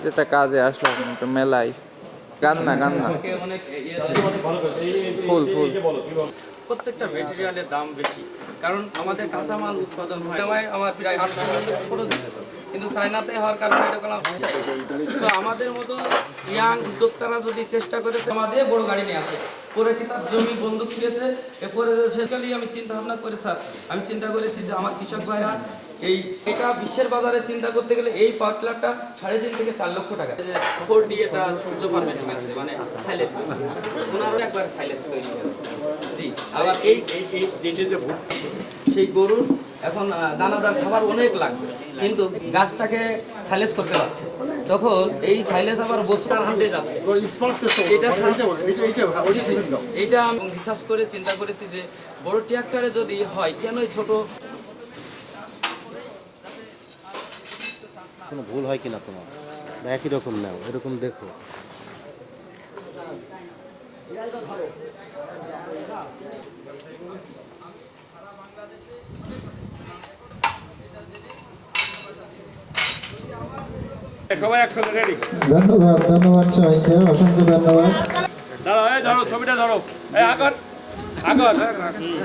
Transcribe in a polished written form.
যেটা কাজে আসলো একটা মেলায় কান্না কান্না ফুল ফুল প্রত্যেকটা ম্যাটেরিয়ালের দাম বেশি, কারণ আমাদের কাঁচামাল উৎপাদন হয় আমার প্রায় 8 টাকা খরচ যেত, কিন্তু চায়নাতে হওয়ার কারণে এটা কোনো চাই। তো আমাদের মতো ইয়াং উদ্যোক্তারা যদি চেষ্টা করে আমাদের বড় গাড়ি নিয়ে আসে, পরে কি তার জমি বন্ধক দিয়েছে, এরপরে সেখানেই আমি চিন্তা ভাবনা করে স্যার আমি চিন্তা করেছি যে আমার কৃষক ভাইরা এটা বিশ্বের বাজারে চিন্তা করতে গেলে এই পাটলারটা 3.5 থেকে 4 লক্ষ টাকা। 4D এটা চোপার মেশিন আছে, মানে সাইলেস মেশিন, ওনারও একবার সাইলেস তৈরি করে। জি, আবার এই সেই গরুর এখন দানাদার খাবার অনেক লাগবে, কিন্তু গাছটাকে সাইলেস করতে পারছে, তখন এই সাইলেস আবার বস্তার হাতে যাচ্ছে। এটা আমি রিসার্চ করে চিন্তা করেছি যে বড় ট্রাক্টরে যদি হয় কেন এই ছোট কোনো ভুল হয় কিনা তোমার, বা একই রকম নাও এরকম দেখো। সবাই একসাথে রেডি। ধন্যবাদ ধন্যবাদ সবাইকে, অসংখ্য ধন্যবাদ। ধরো ছবিটা ধরো, আগর আগর